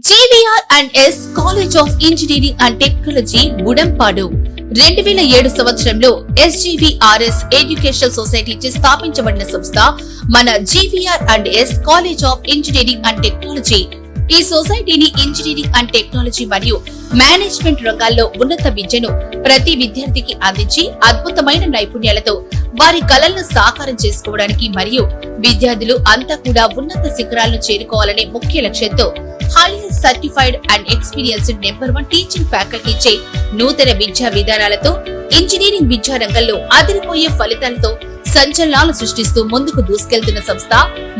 GVR&S college of engineering and technology Budampadu 2007 సంవత్సరంలో SGVRS educational society స్థాపించబడిన సంస్థ మన GVR&S college of engineering and technology. ఈ సొసైటీని ఇంజనీరింగ్ అండ్ టెక్నాలజీ మరియు మేనేజ్మెంట్ రంగాల్లో ఉన్నత విద్యను ప్రతి విద్యార్థికి అందించి అద్భుతమైన నైపుణ్యాలతో వారి కలలను సాకారం చేసుకోవడానికి మరియు విద్యార్థులు అంతా కూడా ఉన్నత శిఖరాలను చేరుకోవాలనే ముఖ్య లక్ష్యంతో highly certified and experienced number 1 teaching ఫ్యాకల్టీచే నూతన విద్యా విధానాలతో ఇంజనీరింగ్ విద్యా రంగంలో అదిరిపోయే ఫలితాలతో సంచలనాలు సృష్టిస్తూ ముందుకు దూసుకెళ్తున్న సంస్థ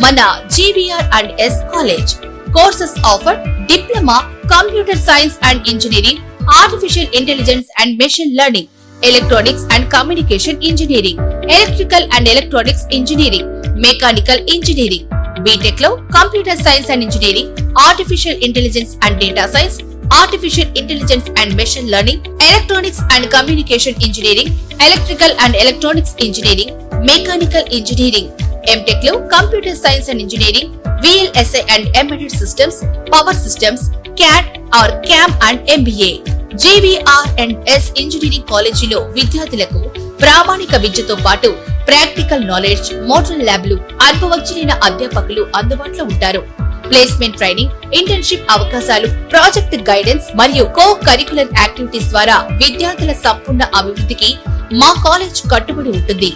మన GVR&S college. Courses offered: Diploma, Computer Science and Engineering, Artificial Intelligence and Machine Learning, Electronics and Communication Engineering, Electrical and Electronics Engineering, Mechanical Engineering. BTech లో Computer Science and Engineering, Artificial Intelligence and Data Science, Artificial Intelligence and Machine Learning, Electronics and Communication Engineering, Electrical and Electronics Engineering, Mechanical Engineering. MTech లో Computer Science and Engineering, VLSI and Embedded Systems, Power Systems, CAD or CAM and MBA. GVR&S engineering కాలేజీలో విద్యార్థులకు ప్రామాణిక విద్యతో పాటు practical knowledge, model ల్యాబ్లు, అనుభవజ్ఞులైన అధ్యాపకులు అందుబాటులో ఉంటారు. ప్లేస్మెంట్ ట్రైనింగ్, ఇంటర్న్షిప్ అవకాశాలు, ప్రాజెక్ట్ గైడెన్స్ మరియు కో కరికులర్ యాక్టివిటీస్ ద్వారా విద్యార్థుల సంపూర్ణ అభివృద్ధికి మా కాలేజ్ కట్టుబడి ఉంటుంది.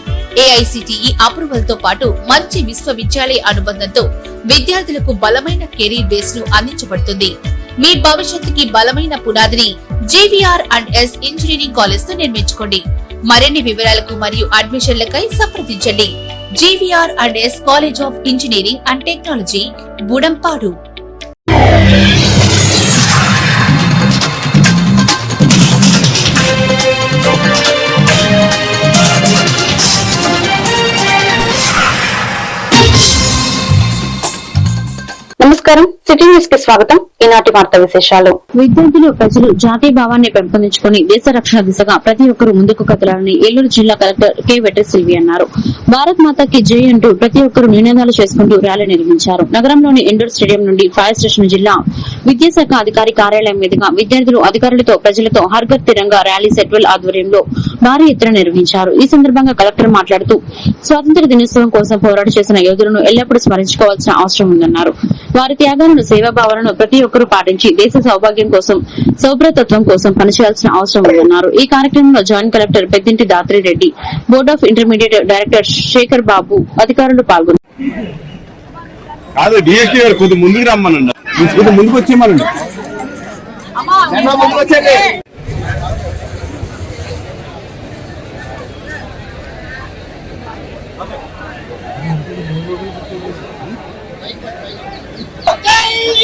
AICTE అప్రూవల్ తో పాటు మంచి విశ్వవిద్యాలయ అనుబంధంతో విద్యార్థులకు బలమైన కెరీర్ బేస్ ను అందించబడుతుంది. మీ భవిష్యత్తుకి బలమైన పునాదిని GVR&S ఇంజనీరింగ్ కాలేజ్ తో నిర్మించుకోండి. మరిన్ని వివరాలకు మరియు అడ్మిషన్లకై సంప్రదించండి. GVR&S college of engineering and technology, Budampadu. నమస్కారం, సిటీ న్యూస్ కి స్వాగతం. ఈనాటి వార్తా విశేషాలు. విద్యార్థులు, ప్రజలు జాతీయ భావాన్ని పెంపొందించుకుని దేశ రక్షణ దిశగా ప్రతి ఒక్కరూ ముందుకు కదలాలని ఏలూరు జిల్లా కలెక్టర్ కె వెట్రిసిల్వి అన్నారు. భారత్ మాతాకి జై అంటూ ప్రతి ఒక్కరూ నినాదాలు చేసుకుంటూ ర్యాలీ నిర్వహించారు. నగరంలోని ఇండోర్ స్టేడియం నుండి ఫైర్ స్టేషన్ జిల్లా విద్యాశాఖ అధికారి కార్యాలయం మీదుగా విద్యార్థులు, అధికారులతో, ప్రజలతో హర్ఘర్ తిరంగా ర్యాలీ సెట్వెల్ ఆధ్వర్యంలో భారీ ఎత్తున నిర్వహించారు. ఈ సందర్భంగా కలెక్టర్ మాట్లాడుతూ స్వాతంత్ర్య దినోత్సవం కోసం పోరాట చేసిన యోధులను ఎల్లప్పుడూ స్మరించుకోవాల్సిన అవసరం ఉందన్నారు. వారి త్యాగాలను, సేవాభావాలను ప్రతి ఒక్కరూ పాటించి దేశ సౌభాగ్యం కోసం, సౌభ్రతత్వం కోసం పనిచేయాల్సిన అవసరం ఉందన్నారు. ఈ కార్యక్రమంలో joint collector Peddinti Dhatrireddy, board of intermediate director Shekar Babu, అధికారులు పాల్గొన్నారు.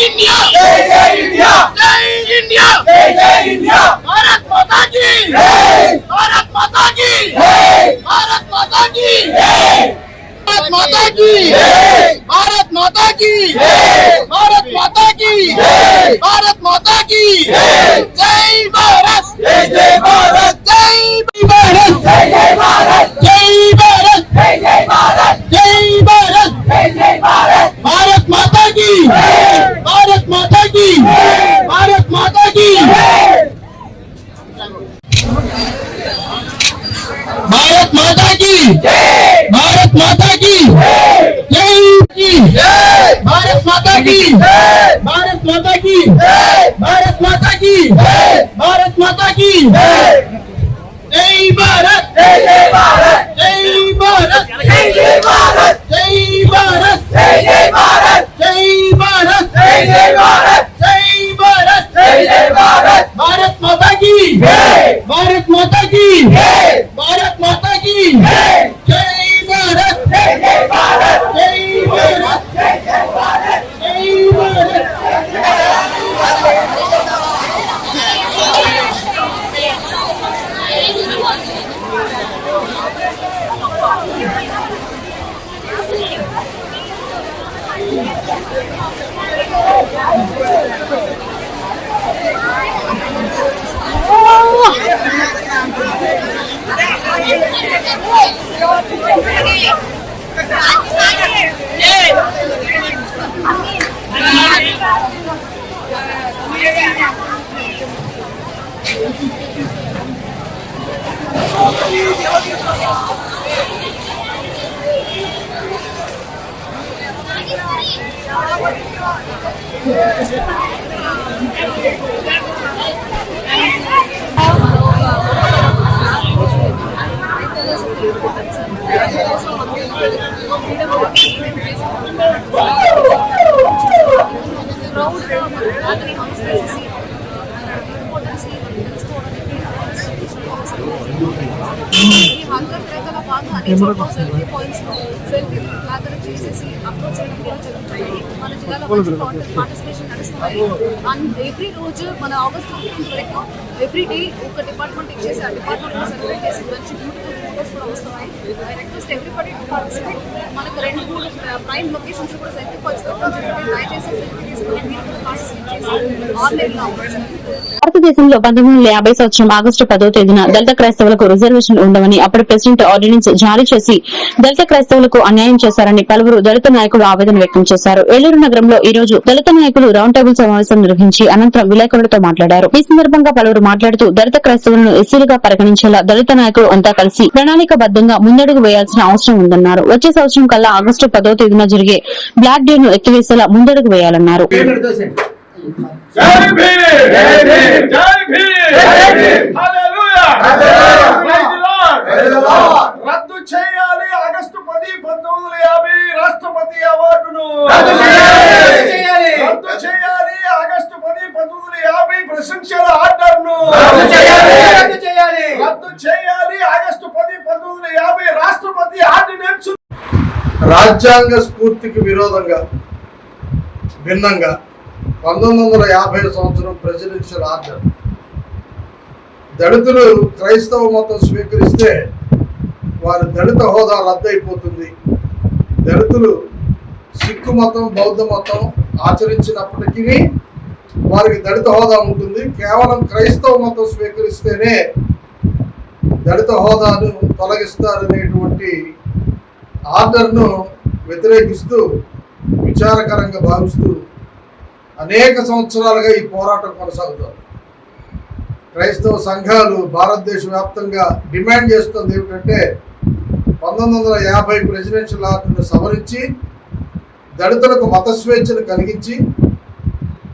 इंडिया जय जय इंडिया जय इंडिया जय जय इंडिया भारत माता की जय भारत माता की जय भारत माता की जय भारत माता की जय भारत माता की जय भारत माता की जय भारत माता की जय जय भारत जय भारत जय भारत जय भारत जय भारत जय भारत जय भारत जय भारत भारत माता की भारत माता की भारत माता की भारत माता की भारत माता की जय भारत माता की भारत माता की भारत माता की भारत माता की जय भारत जय भारत जय भारत जय भारत जय भारत जय भारत जय भारत जय भारत जय भारत जय भारत भारत माता की भारत माता की भारत माता की जय भारत जय भारत जय भारत जय भारत जय भारत Oh! మన జిల్లాలో పార్టిసిపేషన్ నడుస్తున్నాయి. అండ్ ఎవ్రీ రోజు మన ఆగస్ట్ 15 వరకు ఎవ్రీ డే ఒక డిపార్ట్మెంట్ ఇచ్చేసి ఆ డిపార్ట్మెంట్ సెలబ్రేట్ చేసి మంచి బ్యూటిఫుల్ ఫోటోస్ కూడా వస్తున్నాయి. I request everybody to participate. మనకు 2-3 ప్రైమ్ లొకేషన్స్ కూడా సెల్ఫీ పాయింట్స్ దయచేసి సెల్ఫీ తీసుకుని మీరు కూడా పార్టిసిపేట్ చేసి ఆన్లైన్ లో భారతదేశంలో 1950 సంవత్సరం ఆగస్టు 10వ తేదీన దళిత క్రైస్తవులకు రిజర్వేషన్ ఉండవని అప్పటి ప్రెసిడెంట్ ఆర్డినెన్స్ జారీ చేసి దళిత క్రైస్తవులకు అన్యాయం చేశారని పలువురు దళిత నాయకులు ఆవేదన వ్యక్తం చేశారు. ఏలూరు నగరంలో ఈ రోజు దళిత నాయకులు రౌండ్ టేబుల్ సమావేశం నిర్వహించి అనంతరం విలేకరులతో మాట్లాడారు. ఈ సందర్భంగా పలువురు మాట్లాడుతూ దళిత క్రైస్తవులను ఎస్సీలుగా పరిగణించేలా దళిత నాయకులు అంతా కలిసి ప్రణాళికబద్దంగా ముందడుగు వేయాల్సిన అవసరం ఉందన్నారు. వచ్చే సంవత్సరం కల్లా ఆగస్టు 10వ తేదీన జరిగే బ్లాక్ డే ను ఎత్తివేసేలా ముందడుగు వేయాలన్నారు. జై భీమ్ జై భీమ్ జై భీమ్ జై భీమ్ హల్లెలూయా హల్లెలూయా ప్రైజ్ ది లార్డ్. రద్దు చేయాలి ఆగస్టు 10, 1950 రాష్ట్రపతి అవార్డును. రద్దు చేయాలి రద్దు చేయాలి ఆగస్టు 10, 1950 ప్రెసిడెన్షియల్ ఆర్డర్ను. రద్దు చేయాలి రద్దు చేయాలి రద్దు చేయాలి ఆగస్టు 10, 1950 రాష్ట్రపతి ఆర్డినెన్స్. రాజ్యాంగ స్ఫూర్తికి విరోధంగా భిన్నంగా 1950 సంవత్సరం ప్రెసిడెన్షియల్ ఆర్డర్ దళితులు క్రైస్తవ మతం స్వీకరిస్తే వారి దళిత హోదా రద్దయిపోతుంది. దళితులు సిక్కు మతం బౌద్ధ మతం ఆచరించినప్పటికీ వారికి దళిత హోదా ఉంటుంది. కేవలం క్రైస్తవ మతం స్వీకరిస్తేనే దళిత హోదాను తొలగిస్తారనేటువంటి ఆర్డర్ను వ్యతిరేకిస్తూ విచారకరంగా భావిస్తూ అనేక సంవత్సరాలుగా ఈ పోరాటం కొనసాగుతోంది. క్రైస్తవ సంఘాలు భారతదేశ వ్యాప్తంగా డిమాండ్ చేస్తుంది ఏమిటంటే 1950 ప్రెసిడెన్షియల్ ఆర్డర్ను సవరించి దళితులకు మత స్వేచ్ఛను కలిగించి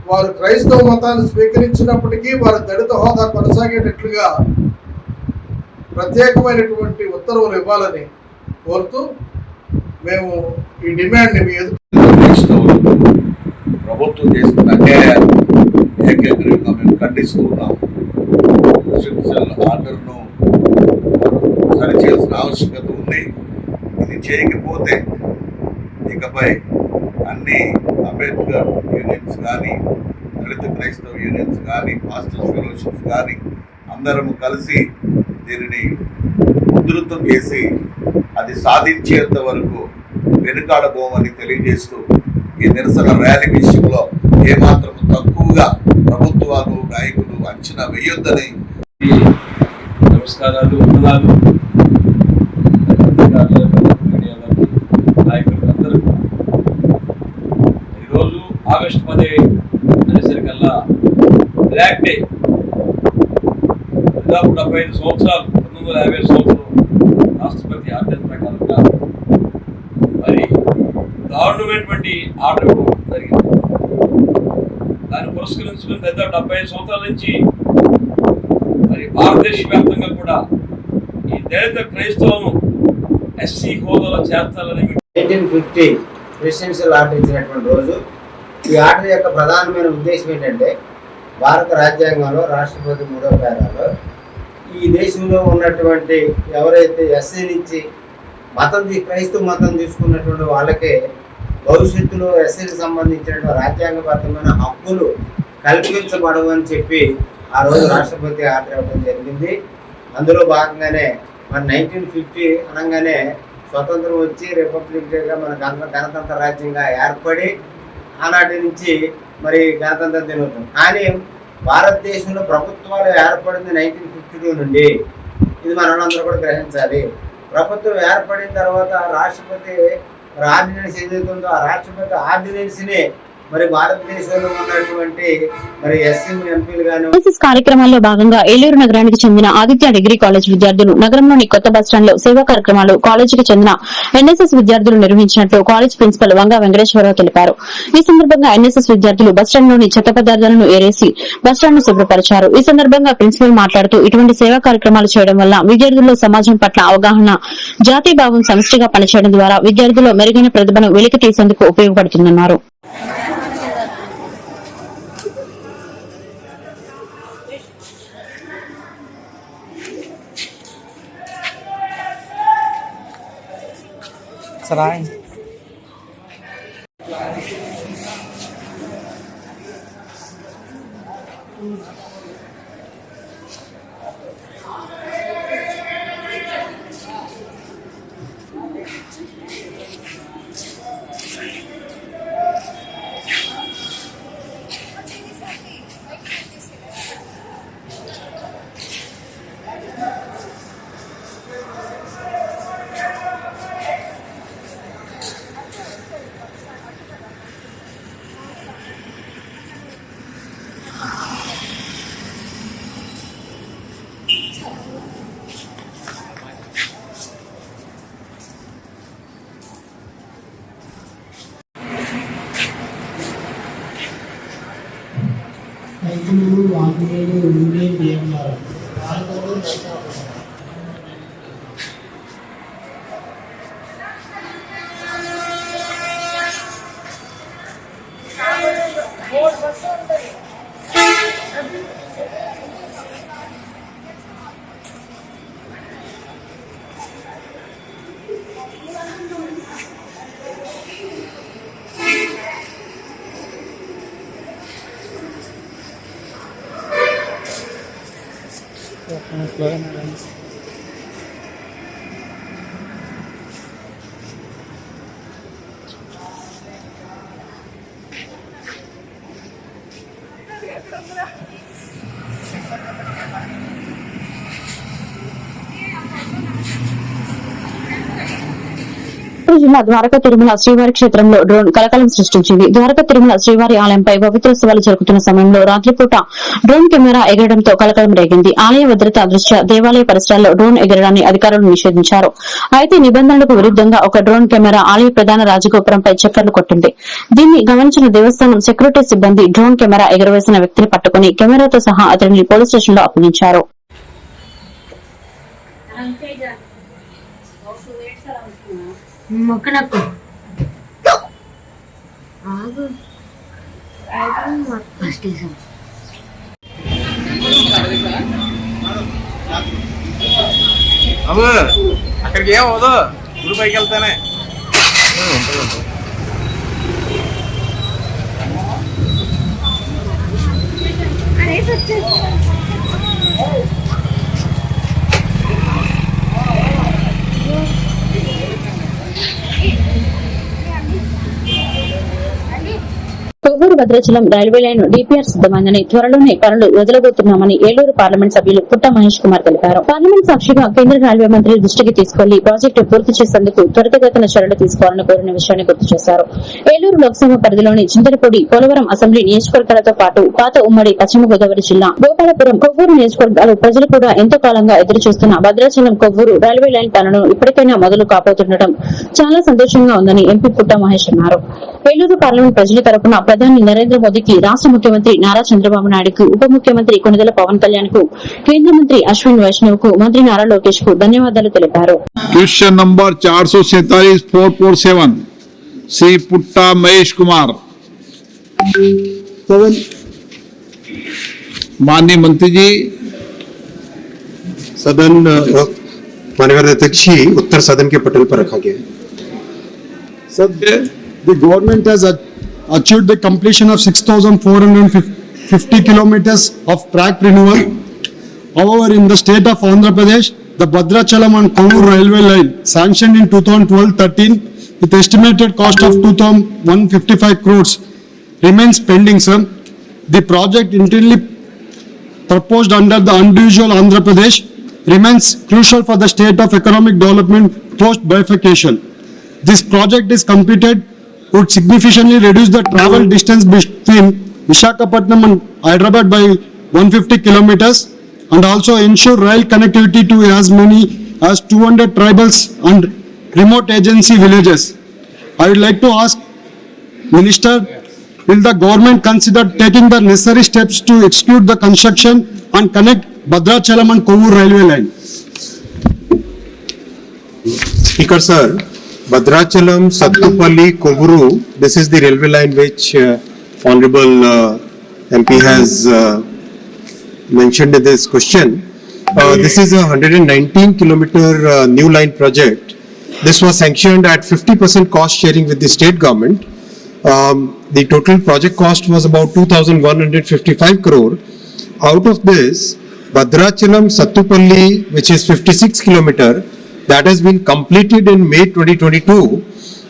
వారు క్రైస్తవ మతాన్ని స్వీకరించినప్పటికీ వారి దళిత హోదా కొనసాగేటట్లుగా ప్రత్యేకమైనటువంటి ఉత్తర్వులు ఇవ్వాలని కోరుతూ మేము ఈ డిమాండ్ని మీ ఎదురు ప్రభుత్వం చేస్తున్న అన్యాయాన్ని ఏకగ్రీవంగా మేము ఖండిస్తూ ఉన్నాం. ప్రెసిడెన్షియల్ ఆర్డర్ను సరిచేయాల్సిన ఆవశ్యకత ఉంది. ఇది చేయకపోతే ఇకపై అన్ని అంబేద్కర్ యూనియన్స్ కానీ దళిత క్రైస్తవ యూనియన్స్ కానీ మాస్టర్స్ ఫెలోషిప్స్ కానీ అందరం కలిసి దీనిని ఉధృతం చేసి అది సాధించేంత వరకు వెనుకాడబోమని తెలియజేస్తూ ఈ నిరసన ర్యాలీ విషయంలో ఏమాత్రం తక్కువగా ప్రభుత్వాలు నాయకులు అంచనా వేయొద్దని. నమస్కారాలు, వందనాలు నాయకులు అందరూ. ఈరోజు ఆగస్టు 10 అనేసరికల్లా బ్లాక్ డే. దాదాపు 75 సంవత్సరాలు 1950 సంవత్సరం రాష్ట్రపతి ఆర్డర్ ప్రకారంగా మరి దారుణమైనటువంటి ఆర్డర్ జరిగింది. దాన్ని పురస్కరించుకుని దాదాపు 75 సంవత్సరాల నుంచి మరి భారతదేశ వ్యాప్తంగా కూడా ఈ దళిత క్రైస్తవులను ఎస్సీ హోదాలో చేర్చాలని 1950 ప్రెసిడెన్షియల్ ఆర్డర్ ఇచ్చినటువంటి రోజు. ఈ ఆర్డర్ యొక్క ప్రధానమైన ఉద్దేశం ఏంటంటే భారత రాజ్యాంగంలో రాష్ట్రపతి 3వ పేరాలో ఈ దేశంలో ఉన్నటువంటి ఎవరైతే ఎస్సీ నుంచి క్రైస్తవ మతం తీసుకున్నటువంటి వాళ్ళకే భవిష్యత్తులో ఎస్సీకి సంబంధించినటువంటి రాజ్యాంగబద్ధమైన హక్కులు కల్పించబడవు అని చెప్పి ఆ రోజు రాష్ట్రపతి ఆర్డర్ ఇవ్వడం జరిగింది. అందులో భాగంగానే మన 1950 అనగానే స్వతంత్రం వచ్చి రిపబ్లిక్ డేగా మన గణతంత్ర రాజ్యంగా ఏర్పడి ఆనాటి నుంచి మరి గణతంత్ర దినోత్సవం. కానీ భారతదేశంలో ప్రభుత్వాలు ఏర్పడింది 1952 నుండి. ఇది మనందరూ కూడా గ్రహించాలి. ప్రభుత్వం ఏర్పడిన తర్వాత రాష్ట్రపతి ఆర్డినెన్స్ ఏదైతే ఉందో ఆ రాష్ట్రపతి ఆర్డినెన్స్ని మరి భారతదేశంలో ఉన్నటువంటి మరి ఎస్ఎం ఎంపీలు గాను ఎన్ఎస్ఎస్ కార్యక్రమాల్లో భాగంగా ఏలూరు నగరానికి చెందిన ఆదిత్య డిగ్రీ కాలేజ్ విద్యార్థులు నగరంలోని కొత్త బస్టాండ్ లో సేవా కార్యక్రమాలు కాలేజీకి చెందిన ఎన్ఎస్ఎస్ విద్యార్థులు నిర్వహించినట్లు కాలేజ్ ప్రిన్సిపల్ వంగా వెంకటేశ్వరరావు తెలిపారు. ఈ సందర్భంగా ఎన్ఎస్ఎస్ విద్యార్థులు బస్టాండ్ లోని చెత్త పదార్థాలను ఏరేసి బస్టాండ్ ను శుభ్రపరిచారు. ఈ సందర్భంగా ప్రిన్సిపల్ మాట్లాడుతూ ఇటువంటి సేవా కార్యక్రమాలు చేయడం వల్ల విద్యార్థుల్లో సమాజం పట్ల అవగాహన, జాతీయభావం సమిష్టిగా పనిచేయడం ద్వారా విద్యార్థుల్లో మెరుగైన ప్రతిభను వెలికి తీసేందుకు ఉపయోగపడుతుందన్నారు. జిల్లా ద్వారకా తిరుమల శ్రీవారి క్షేత్రంలో డ్రోన్ కలకలం సృష్టించింది. ద్వారకా తిరుమల శ్రీవారి ఆలయంపై పవిత్రోత్సవాలు జరుగుతున్న సమయంలో రాత్రిపూట డ్రోన్ కెమెరా ఎగరడంతో కలకలం రేగింది. ఆలయ భద్రతా దృష్ట్యా దేవాలయ పరిసరాల్లో డ్రోన్ ఎగరడాన్ని అధికారులు నిషేధించారు. అయితే నిబంధనలకు విరుద్దంగా ఒక డ్రోన్ కెమెరా ఆలయ ప్రధాన రాజగోపురంపై చక్కర్లు కొట్టింది. దీన్ని గమనించిన దేవస్థానం సెక్యూరిటీ సిబ్బంది డ్రోన్ కెమెరా ఎగరవేసిన వ్యక్తిని పట్టుకుని కెమెరాతో సహా అతడిని పోలీస్ స్టేషన్లో అప్పగించారు. మొక్కనకు ఫస్ట్ బాబు అక్కడికి ఏం అవదు, గుడి పైకి వెళ్తానే. Kovvur Bhadrachalam railway line DPR సిద్దమైందని, త్వరలోనే పనులు వదలబోతున్నామని ఏలూరు పార్లమెంట్ సభ్యులు పుట్ట మహేష్ కుమార్ తెలిపారు. పార్లమెంట్ సాక్షిగా కేంద్ర రైల్వే మంత్రి దృష్టికి తీసుకెళ్లి ప్రాజెక్టు పూర్తి చేసేందుకు త్వరితగతిన చర్యలు తీసుకోవాలని కోరిన విషయాన్ని గుర్తు చేశారు. ఏలూరు లోక్సభ పరిధిలోని చింతలపూడి, పోలవరం అసెంబ్లీ నియోజకవర్గాలతో పాటు పాత ఉమ్మడి పశ్చిమ గోదావరి జిల్లా గోపాలపురం, కొవ్వూరు నియోజకవర్గాలు ప్రజలు కూడా ఎంతో కాలంగా ఎదురుచూస్తున్న భద్రాచలం కొవ్వూరు రైల్వే లైన్ పనులను ఇప్పటికైనా మొదలు కాబోతుండటం చాలా సంతోషంగా ఉందని ఎంపీ పుట్ట మహేష్ అన్నారు. ఏలూరు పార్లమెంట్ ప్రజల తరపున ప్రధాని నరేంద్ర మోదీకి, రాష్ట ముఖ్యమంత్రి నారా చంద్రబాబు నాయుడుకు, ఉప ముఖ్యమంత్రి కొణిదెల పవన్ కళ్యాణ్ కు, కేంద్ర మంత్రి అశ్విన్ వైష్ణవ్ కు, మంత్రి నారా లోకేష్ కు ధన్యవాదాలు తెలిపారు. క్వశ్చన్ నంబర్ 447-447 శ్రీ పుట్ట మహేష్ కుమార్. माननीय मंत्री जी, सदन माननीय अध्यक्ष जी, उत्तर सदन के पटल पर रखा गया है. Sir, The government has achieved the completion of 6,450 kilometers of track renewal. However, in the state of Andhra Pradesh, the Bhadrachalam and Kovvur railway line sanctioned in 2012-13 with estimated cost of 2,155 crores remains pending, sir. The project internally proposed under the unusual Andhra Pradesh remains crucial for the state of economic development post bifurcation. This project is completed would significantly reduce the travel distance between Visakhapatnam and Hyderabad by 150 kilometers and also ensure rail connectivity to as many as 200 tribals and remote agency villages. I would like to ask Minister, will the government consider taking the necessary steps to execute the construction and connect Bhadrachalam and Kovvur railway line? Speaker sir, Bhadrachalam, Sattupalli, Kovvuru, this is the railway line which Honorable MP has mentioned in this question. This is a 119 kilometer new line project. This was sanctioned at 50% cost sharing with the state government. The total project cost was about 2,155 crore. Out of this, Bhadrachalam, Sattupalli, which is 56 kilometer, that has been completed in May 2022,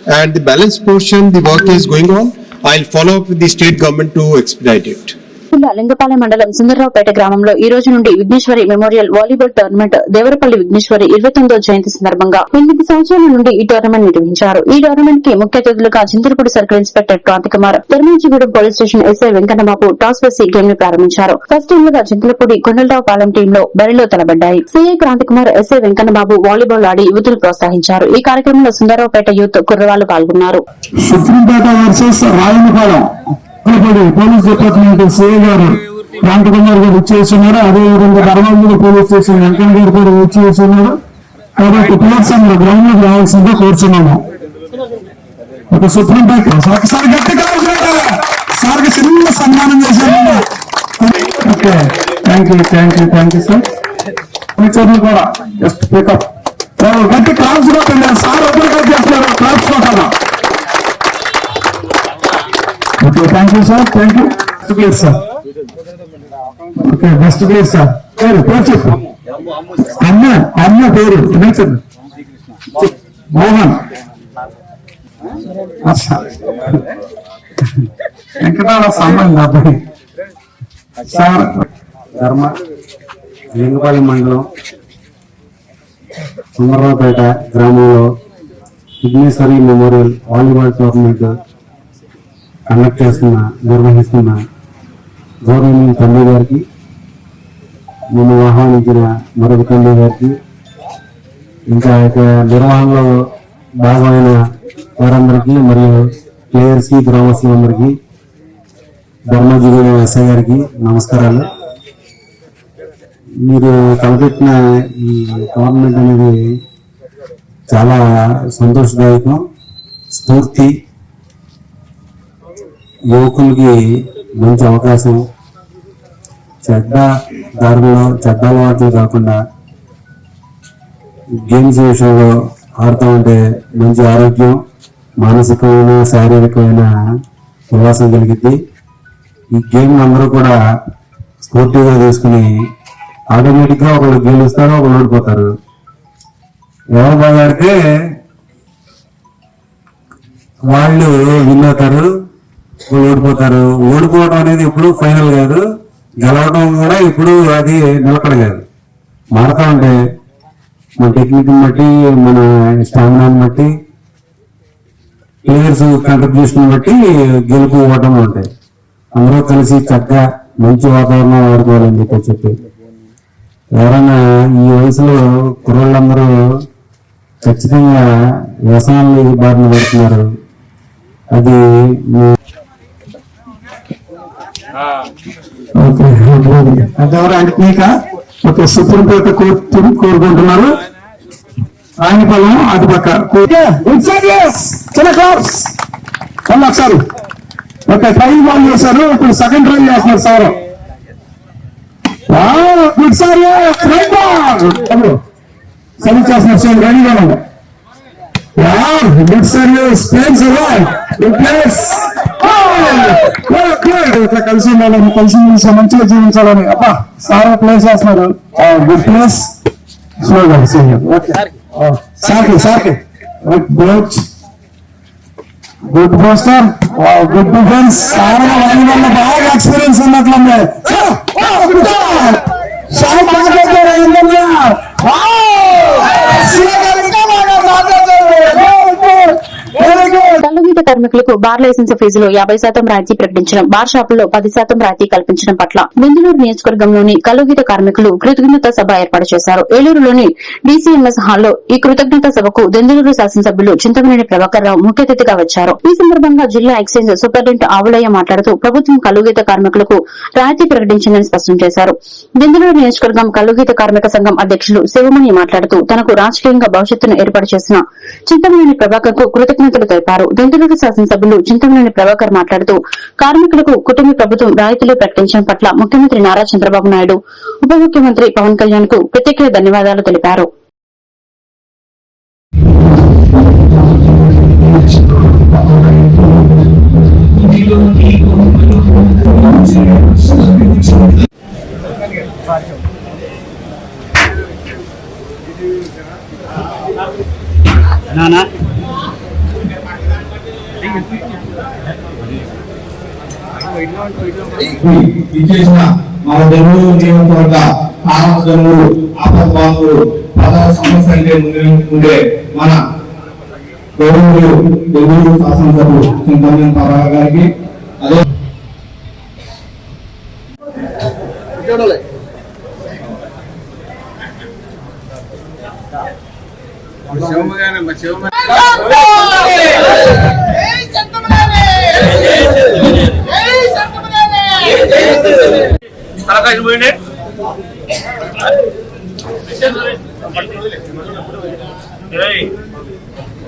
and the balance portion, the work is going on. I'll follow up with the state government to expedite it. జిల్లా లింగపాలెం మండలం సుందరరావుపేట గ్రామంలో ఈ రోజు నుండి Vigneshwari memorial volleyball tournament Devarapalli Vigneshwari 29వ జయంతి సందర్భంగా 8 సంవత్సరాల నుండి ఈ టోర్నమెంట్ నిర్వహించారు. ఈ టోర్నమెంట్ కి ముఖ్య అతిథులుగా Chintalapudi circle inspector Kranthikumar, Tirumalagudem police station SI Venkannababu toss వేసి గేమ్ ని ప్రారంభించారు. ఫస్ట్ టీమ్ గా చింతలపూడి కొండలరావుపాలెం టీంలో బరిలో తలబడ్డాయి. CI Kranthikumar, SI Venkannababu volleyball ఆడి యువతులు ప్రోత్సహించారు. ఈ కార్యక్రమంలో సుందరరావుపేట యూత్ కుర్రవాళ్లు పాల్గొన్నారు. పోలీస్ డిపార్ట్మెంట్ సిఐ గారు క్రాంతికుమార్ గారు వచ్చేస్తున్నారు. అదేవిధంగా ధర్మవరం పోలీస్ స్టేషన్ వెంకన్న గారు కూడా వచ్చేస్తున్నారు. కాబట్టి ప్లేయర్స్ అందరూ గ్రౌండ్ లోకి రావాల్సిందిగా కోరుచున్నాము. ఒక సుప్రీంకోర్టు ఒకసారి గట్టిగా సార్కి చిన్న సన్మానం చేశారు. Okay, thank you sir. ఫ్యూచర్లు కూడా జస్ట్ పికప్ గట్టి క్లాప్స్ కూడా సార్ ఒకరికి చేస్తున్నారు. క్లాప్స్ కూడా okay, thank you sir. Thank you. Please sir. Okay, best please sir. పేరు చెప్పు. అమ్మ పేరు మోహన్. వెంకటాల సంబంధం అబ్బాయి సార్. ధర్మ లింగపాలెం మండలం సుందరరావుపేట గ్రామంలో Vighneshwari memorial volleyball tournament conduct నిర్వహిస్తున్న గౌరవనీయ తండ్రి గారికి, మేము ఆహ్వానించిన మరొక తండ్రి గారికి, ఇంకా నిర్వహణలో భాగమైన వారందరికీ మరియు ప్లేయర్స్ కి, గ్రామస్తులందరికీ, ధర్మజీవి ఎస్ఐ గారికి నమస్కారాలు. మీరు తలపెట్టిన ఈ టోర్నమెంట్ అనేది చాలా సంతోషదాయకం. స్ఫూర్తి, యువకులకి మంచి అవకాశం. చెడ్డ దారుల్లో చెడ్డ అలవాట్లు కాకుండా గేమ్స్ విషయంలో ఆడుతూ ఉంటే మంచి ఆరోగ్యం, మానసికమైన శారీరకమైన ఉల్లాసం కలిగిద్ది. ఈ గేమ్ అందరూ కూడా స్పోర్టివ్గా తీసుకుని ఆటోమేటిక్ గా ఒకళ్ళు గెలుస్తారు, ఒకళ్ళు ఓడిపోతారు. ఎవరు బాగా ఆడితే వాళ్ళు విన్ అవుతారు, ఓడిపోతారు. ఓడిపోవడం అనేది ఇప్పుడు ఫైనల్ కాదు, గెలవడం కూడా ఇప్పుడు అది నిలకడ కాదు. మారుతా ఉంటే మన టెక్నిక్ బట్టి, మన స్టామినాని బట్టి, ప్లేయర్స్ కంట్రిబ్యూషన్ బట్టి గెలుపు ఓటం ఉంటాయి. అందరూ కలిసి చక్కగా మంచి వాతావరణం ఆడుకోవాలని చెప్పి ఎవరైనా ఈ వయసులో కుర్రోళ్ళందరూ ఖచ్చితంగా వ్యసనాలు బారిన పడుతున్నారు. అది ఓకే, సుప్రీంకోర్టు కోరుకుంటున్నారు. రాణిపాలెం అటుపక్క ఒకసారి ఓకే ట్రైల్ బాల్ చేశారు. ఇప్పుడు సెకండ్ ట్రైల్ చేస్తున్నారు సార్. గుడ్ సార్, సరి చేస్తున్నారు సార్. రెడీగా ఉంది. గుడ్ సార్, స్పేన్స్ ఇట్లా కలిసి ఉండాలని, కలిసి మంచిగా జీవించాలని. అబ్బా సార్ ప్లేస్ చేస్తున్నారు. Good place. స్లోగా సార్కి గుడ్ పోస్టర్, గుడ్ డిఫెన్స్. బాగా ఎక్స్పీరియన్స్ ఉన్నట్లుంది. కళ్ళుగీత కర్మ కార్మికులకు బార్ లైసెన్స్ ఫీజులో 50% రాయితీ ప్రకటించడం, బార్ షాపుల్లో 10% రాయితీ కల్పించడం పట్ల బెంగళూరు నియోజకవర్గంలోని కలుగీత కార్మికులు కృతజ్ఞతా సభ ఏర్పాటు చేశారు. ఏలూరులోని డీసీఎంఎస్ హాల్లో ఈ కృతజ్ఞతా సభకు దెందులూరు శాసనసభ్యులు చింతమనేని ప్రభాకర్ రావు ముఖ్య అతిథిగా వచ్చారు. ఈ సందర్భంగా జిల్లా ఎక్సైజ్ సూపరింటెండెంట్ ఆవులయ్య మాట్లాడుతూ ప్రభుత్వం కలుగీత కార్మికులకు రాయితీ ప్రకటించిందని స్పష్టం చేశారు. దెందులూరు నియోజకవర్గం కలుగీత కార్మిక సంఘం అధ్యక్షులు శివమణి మాట్లాడుతూ తనకు రాజకీయంగా భవిష్యత్తును ఏర్పాటు చేసిన చింతమనేని ప్రభాకర్ కు కృతజ్ఞతలు తెలిపారు. దెందులూరు శాసనసభ్యులు చింతమనేని ప్రభాకర్ మాట్లాడుతూ కార్మికులకు కుటుంబ ప్రభుత్వం రాయితీలు ప్రకటించడం పట్ల ముఖ్యమంత్రి నారా చంద్రబాబు నాయుడు, ఉప ముఖ్యమంత్రి పవన్ కళ్యాణ్ కు ప్రత్యేక ధన్యవాదాలు తెలిపారు. ఇచ్చేసిన మన దెందులూరు నియోజకవర్గ ఆనందములు ఆపద్బాంధులు పదవ సమస్య ఉండే మన దెందులూరు శాసనసభ్యులు చింతమనేని ప్రభాకర్ గారికి అదే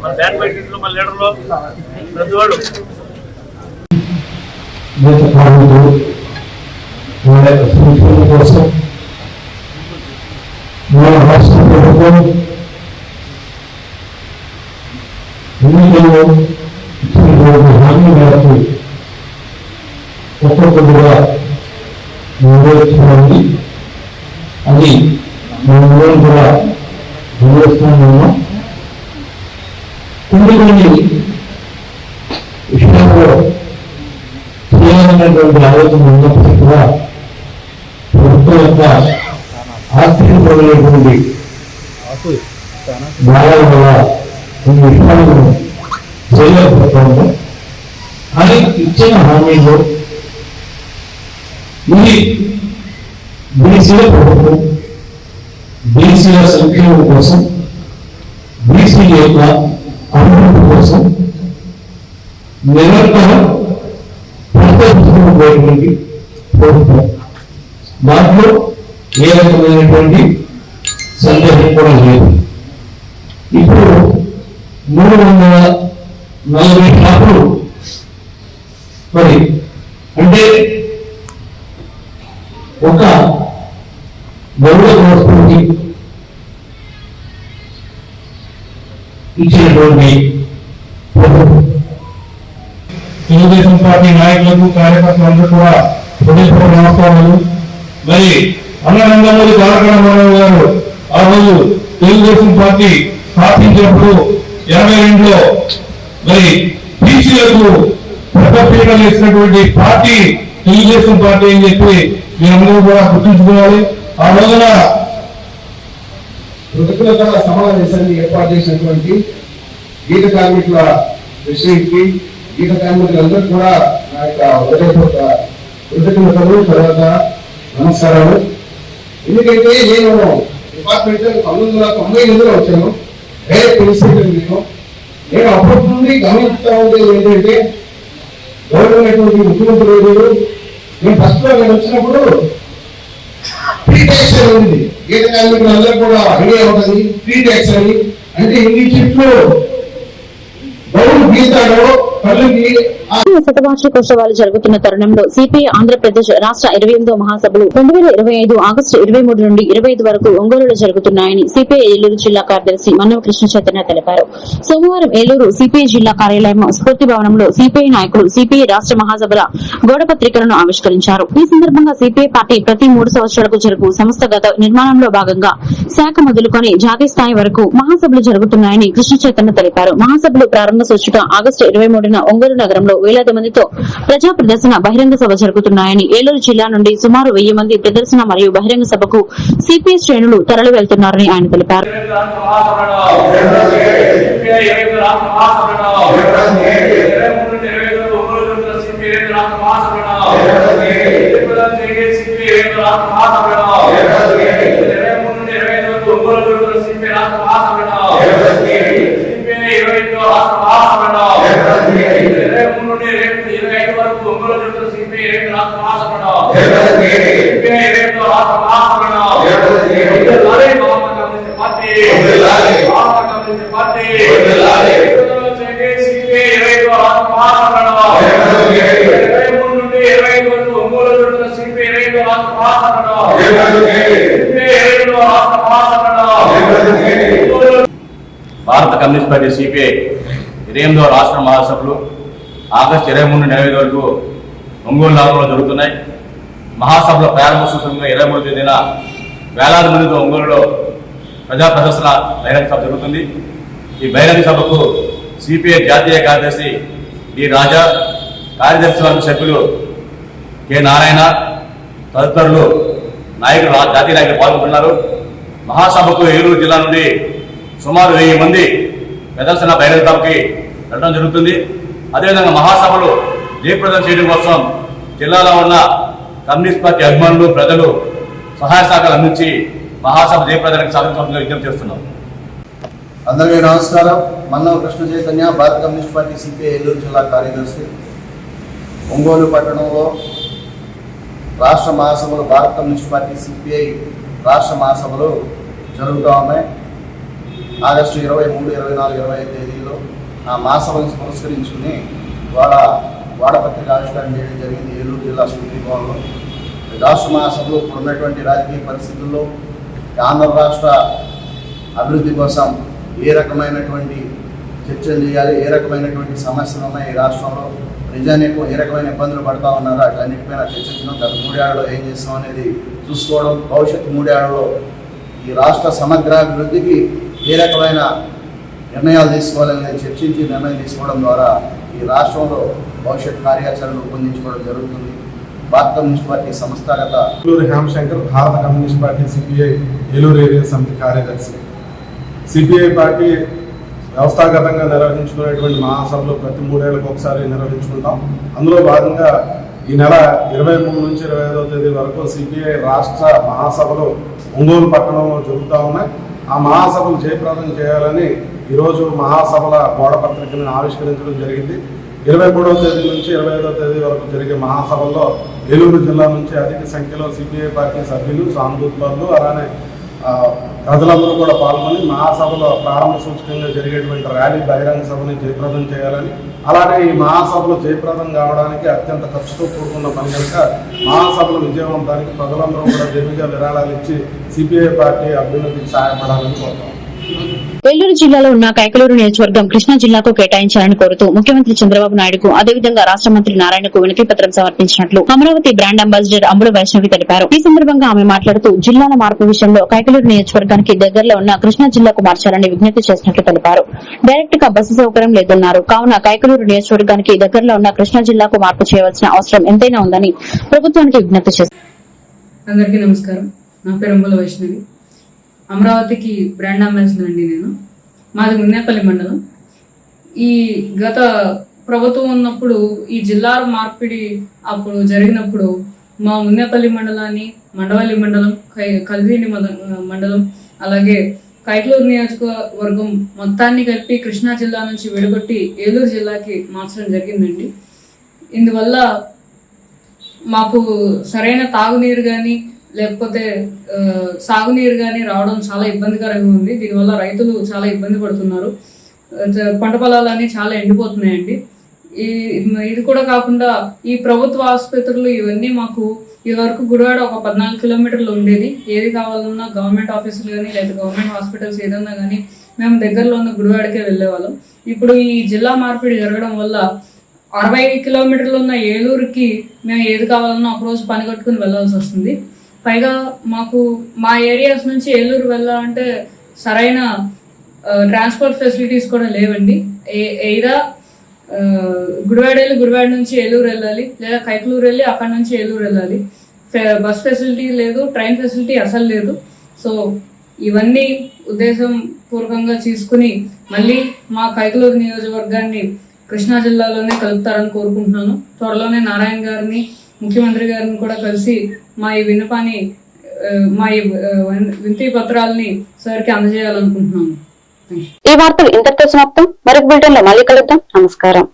మన బ్యాడ్మింటన్ లో మన లీడర్లో ప్రతి వాళ్ళు కోసం మన రాష్ట్ర ప్రభుత్వం ఎన్నికల్లో ఇచ్చినటువంటి హామీ మేరకు ఒక్కొక్కటిగా నెరవేర్చుకోవాలి. అది మనం కూడా నెరవేర్చుకున్నాము. కొన్ని విషయాల్లో చేయాలనేటువంటి ఆలోచన ఉన్నప్పటికీ కూడా ప్రభుత్వం యొక్క ఆర్థికపరమైనటువంటి భావాల వల్ల కొన్ని విషయాలను చేయలేకపోతుంది. కానీ ఇచ్చిన హామీలో ఇది బీసీల ప్రభుత్వం, బీసీల సంక్షేమం కోసం, బీసీ యొక్క అభివృద్ధి కోసం నిరంతరం ప్రవర్తించబోయేటువంటి ప్రభుత్వం. దాంట్లో ఏ రకమైనటువంటి సందేహం కూడా లేదు. ఇప్పుడు 340 షాపులు మరి అంటే ఒక గౌరవ సంస్థకి ఇచ్చినటువంటి తెలుగుదేశం పార్టీ నాయకులకు, కార్యకర్తలందరూ కూడా హృదయపూర్వక నమస్కారాలు. మరి అన్నరంగమూరి తారక రామారావు గారు ఆ రోజు తెలుగుదేశం పార్టీ స్థాపించినప్పుడు 82లో మరి బీసీలకు పెద్దపీట వేసినటువంటి పార్టీ తెలుగుదేశం పార్టీ అని చెప్పి మీరందరూ కూడా గుర్తుంచుకోవాలి. ఆ రోజున కృతజ్ఞతల సమావేశాన్ని ఏర్పాటు చేసినటువంటి గీత కార్మికుల విషయానికి గీత కార్మికులందరూ కూడా నా యొక్క హృదయపూర్వక కృతజ్ఞతలు, తర్వాత నమస్కారాలు. ఎందుకంటే నేను డిపార్ట్మెంట్ 1998లో వచ్చాను. డైరెక్ట్ ఇన్స్టిట్యూట్ నేను అప్పటి నుండి గమనిస్తూ ఉండేది ఏంటంటే గవర్నమెంట్ ముఖ్యమంత్రి నేను ఫస్ట్ లో నేను వచ్చినప్పుడు ఫ్రీ ట్యాక్స్ అని ఉంది. గీత కార్మికులు అందరూ కూడా ఐడియా ఉంటుంది ఫ్రీ ట్యాక్స్ అని. అంటే ఇన్ని చెట్లు గౌరవ గీతాలో శతవార్షికోత్సవాలు జరుగుతున్న తరుణంలో సిపిఐ ఆంధ్రప్రదేశ్ రాష్ట్ర 28వ మహాసభలు 2025 ఆగస్టు 23 నుండి 25 వరకు ఒంగోలులో జరుగుతున్నాయని సిపిఐ ఏలూరు జిల్లా కార్యదర్శి మన్నవ కృష్ణ చైతన్య తెలిపారు. సోమవారం ఏలూరు సిపిఐ జిల్లా కార్యాలయం స్ఫూర్తి భవనంలో సిపిఐ నాయకులు సిపిఐ రాష్ట్ర మహాసభల గోడపత్రికలను ఆవిష్కరించారు. ఈ సందర్భంగా సిపిఐ పార్టీ ప్రతి 3 సంవత్సరాలకు జరుగు సంస్థగత నిర్మాణంలో భాగంగా శాఖ మొదలుకొని జాతీయ స్థాయి వరకు మహాసభలు జరుగుతున్నాయని కృష్ణ చైతన్య తెలిపారు. మహాసభలు ప్రారంభ సూచిక ఆగస్టు 23న ఒంగోలు నగరంలో వేలాది మందితో ప్రజా ప్రదర్శన బహిరంగ సభ జరుగుతున్నాయని, ఏలూరు జిల్లా నుండి సుమారు 1000 మంది ప్రదర్శన మరియు బహిరంగ సభకు సిపిఐ శ్రేణులు తరలి వెళ్తున్నారని ఆయన తెలిపారు. రాష్ట్ర మహాసభలను జయప్రదం చేయండి సిపిఐ రాష్ట్ర మహాసభలను 23 నుండి 25 వరకు ఒంగోలు జరుగుతున్న సిపిఐ రాష్ట్ర మహాసభలను సిపిఐ 25 రాష్ట్ర మహాసభలను 23 నుండి 25 వరకు ఒంగోలు జరుగుతున్న సిపిఐ రాష్ట్ర మహాసభలను సిపిఐ 25 రాష్ట్ర మహాసభలను communist party communist party CPI 25 రాష్ట్ర మహాసభలను 23 నుండి 25 వరకు ఒంగోలు జరుగుతున్న సిపిఐ 25 రాష్ట్ర మహాసభలను భారత కమ్యూనిస్ట్ పార్టీ సిపిఐ 28వ రాష్ట్ర మహాసభలు ఆగస్టు 23 నుండి 25 వరకు ఒంగోలు నగరంలో జరుగుతున్నాయి. మహాసభల ప్రారంభ సూచనగా 23వ తేదీన వేలాది మందితో ఒంగోలులో ప్రజా ప్రదర్శన బహిరంగ సభ జరుగుతుంది. ఈ బహిరంగ సభకు సిపిఐ జాతీయ కార్యదర్శి డి రాజా, కార్యదర్శి వర్గ సభ్యులు కె నారాయణ తదితరులు నాయకులు జాతీయ నాయకులు పాల్గొంటున్నారు. మహాసభకు ఏలూరు జిల్లా నుండి సుమారు 1000 మంది ప్రదర్శన బహిరంగ సభకి వెళ్ళడం జరుగుతుంది. అదేవిధంగా మహాసభలు జయప్రదం చేయడం కోసం జిల్లాలో ఉన్న కమ్యూనిస్ట్ పార్టీ అభిమానులు, ప్రజలు సహాయ సహకారాలు అందించి మహాసభ జయప్రదానికి సాధించాలని విజ్ఞప్తి చేస్తున్నాం. అందరికీ నమస్కారం. మన్నవ కృష్ణ చైతన్య, భారత కమ్యూనిస్ట్ పార్టీ సిపిఐ ఏలూరు జిల్లా కార్యదర్శి. ఒంగోలు పట్టణంలో రాష్ట్ర మహాసభలు, భారత కమ్యూనిస్ట్ పార్టీ సిపిఐ రాష్ట్ర మహాసభలు జరుగుతూ ఉన్నాయి. ఆగస్టు 23, 24, 25 తేదీలో ఆ మహాసభలను పురస్కరించుకుని వాడపత్రిక ఆవిష్కరణ చేయడం జరిగింది ఏలూరు జిల్లా స్మృతి భవన్లో. రాష్ట్ర మహాసభలో ఇప్పుడు ఉన్నటువంటి రాజకీయ పరిస్థితుల్లో ఆంధ్ర రాష్ట్ర అభివృద్ధి కోసం ఏ రకమైనటువంటి చర్చలు చేయాలి, ఏ రకమైనటువంటి సమస్యలు ఉన్నాయి ఈ రాష్ట్రంలో, ప్రజానీకం ఏ రకమైన ఇబ్బందులు పడతా ఉన్నారో అట్లన్నిటిపైన చర్చించడం, గత 3 ఏళ్లలో ఏం చేస్తాం అనేది చూసుకోవడం, భవిష్యత్తు 3 ఏళ్లలో ఈ రాష్ట్ర సమగ్రాభివృద్ధికి ఏ రకమైన నిర్ణయాలు తీసుకోవాలని చర్చించి నిర్ణయం తీసుకోవడం ద్వారా ఈ రాష్ట్రంలో భవిష్యత్ కార్యాచరణ రూపొందించుకోవడం జరుగుతుంది. భారత కమ్యూనిస్ట్ పార్టీ సంస్థాగత హేమశంకర్, భారత communist party CPI Eluru area సమితి కార్యదర్శి. సిపిఐ పార్టీ వ్యవస్థాగతంగా నిర్వహించుకునేటువంటి మహాసభలు ప్రతి 3 ఏళ్ళకు ఒకసారి నిర్వహించుకుంటాం. అందులో భాగంగా ఈ నెల 23 నుంచి 25వ తేదీ వరకు సిపిఐ రాష్ట్ర మహాసభలు ఒంగోలు పట్టణంలో జరుగుతూ ఉన్నాయి. ఆ మహాసభలు జయప్రదం చేయాలని ఈరోజు మహాసభల గోడపత్రికను ఆవిష్కరించడం జరిగింది. 23వ తేదీ నుంచి 25వ తేదీ వరకు జరిగే మహాసభల్లో ఏలూరు జిల్లా నుంచి అధిక సంఖ్యలో సిపిఐ పార్టీ సభ్యులు, సానుభూతులు, అలానే ప్రజలందరూ కూడా పాల్గొని మహాసభలో ప్రారంభ సూచకంగా జరిగేటువంటి ర్యాలీ బహిరంగ సభని జయప్రదం చేయాలని, అలానే ఈ మహాసభలు జయప్రదం కావడానికి అత్యంత ఖర్చుతో కూడుకున్న పని కనుక మహాసభలు విజయవంతానికి ప్రజలందరూ కూడా దేవిగా విరాళాలు ఇచ్చి సిపిఐ పార్టీ అభ్యున్నతికి సహాయపడాలని కోరుతాం. ఏలూరు జిల్లాలో ఉన్న కైకలూరు నియోజకవర్గం కృష్ణా జిల్లాకు కేటాయించాలని కోరుతూ ముఖ్యమంత్రి చంద్రబాబు నాయుడుకు, అదేవిధంగా రాష్ట్ర మంత్రి నారాయణకు వినతి పత్రం సమర్పించినట్లు అమరావతి బ్రాండ్ అంబాసిడర్ అంబుడు వైష్ణవి తెలిపారు. ఈ సందర్భంగా ఆమె మాట్లాడుతూ జిల్లాల మార్పు విషయంలో కైకలూరు నియోజకవర్గానికి దగ్గరలో ఉన్న కృష్ణా జిల్లాకు మార్చాలని విజ్ఞప్తి చేసినట్లు తెలిపారు. డైరెక్ట్ గా బస్సు సౌకర్యం లేదన్నారు. కావున కైకలూరు నియోజకవర్గానికి దగ్గరలో ఉన్న కృష్ణా జిల్లాకు మార్పు చేయవలసిన అవసరం ఎంతైనా ఉందని ప్రభుత్వానికి విజ్ఞప్తి చేశారు. అందరికీ నమస్కారం. నా పేరు అంబుల వైష్ణవి. అమరావతికి బ్రాండ్ అంబాసిడర్ అండి నేను. మాది మున్నేపల్లి మండలం. ఈ గత ప్రభుత్వం ఉన్నప్పుడు ఈ జిల్లాల మార్పిడి అప్పుడు జరిగినప్పుడు మా మున్నేపల్లి మండలాన్ని, మండవల్లి మండలం, కల్వీని మండలం, అలాగే కైకలూరు నియోజకవర్గం మొత్తాన్ని కలిపి కృష్ణా జిల్లా నుంచి విడగొట్టి ఏలూరు జిల్లాకి మార్చడం జరిగిందండి. ఇందువల్ల మాకు సరైన తాగునీరు కానీ లేకపోతే సాగునీరు కానీ రావడం చాలా ఇబ్బందికరంగా ఉంది. దీనివల్ల రైతులు చాలా ఇబ్బంది పడుతున్నారు. పంట పొలాలన్నీ చాలా ఎండిపోతున్నాయండి. ఇది కూడా కాకుండా ఈ ప్రభుత్వ ఆసుపత్రులు ఇవన్నీ మాకు ఇదివరకు గుడివాడ ఒక 14 కిలోమీటర్లు ఉండేది. ఏది కావాలన్నా గవర్నమెంట్ ఆఫీసులు కానీ లేదా గవర్నమెంట్ హాస్పిటల్స్ ఏదన్నా కానీ మేము దగ్గరలో ఉన్న గుడివాడకే వెళ్ళేవాళ్ళం. ఇప్పుడు ఈ జిల్లా మార్పిడి జరగడం వల్ల 60 కిలోమీటర్లు ఉన్న ఏలూరుకి మేము ఏది కావాలన్నా ఒకరోజు పని కట్టుకుని వెళ్లాల్సి వస్తుంది. పైగా మాకు మా ఏరియాస్ నుంచి ఏలూరు వెళ్ళాలంటే సరైన ట్రాన్స్పోర్ట్ ఫెసిలిటీస్ కూడా లేవండి. ఏదా గుడివాడ నుంచి ఏలూరు వెళ్ళాలి, లేదా కైకలూరు వెళ్ళి అక్కడ నుంచి ఏలూరు వెళ్ళాలి. బస్ ఫెసిలిటీ లేదు, ట్రైన్ ఫెసిలిటీ అసలు లేదు. సో ఇవన్నీ ఉద్దేశం పూర్వకంగా తీసుకుని మళ్ళీ మా కైకలూరు నియోజకవర్గాన్ని కృష్ణా జిల్లాలోనే కలుపుతారని కోరుకుంటున్నాను. త్వరలోనే నారాయణ గారిని, ముఖ్యమంత్రి గారిని కూడా కలిసి మా ఈ విన్నపాన్ని, మా ఈ వినతి పత్రాలని సార్కి అందజేయాలనుకుంటున్నాను. ఈ వార్తలు ఇంతటితో సమాప్తం. మరొక బులెటిన్ లో మళ్ళీ కలుద్దాం. నమస్కారం.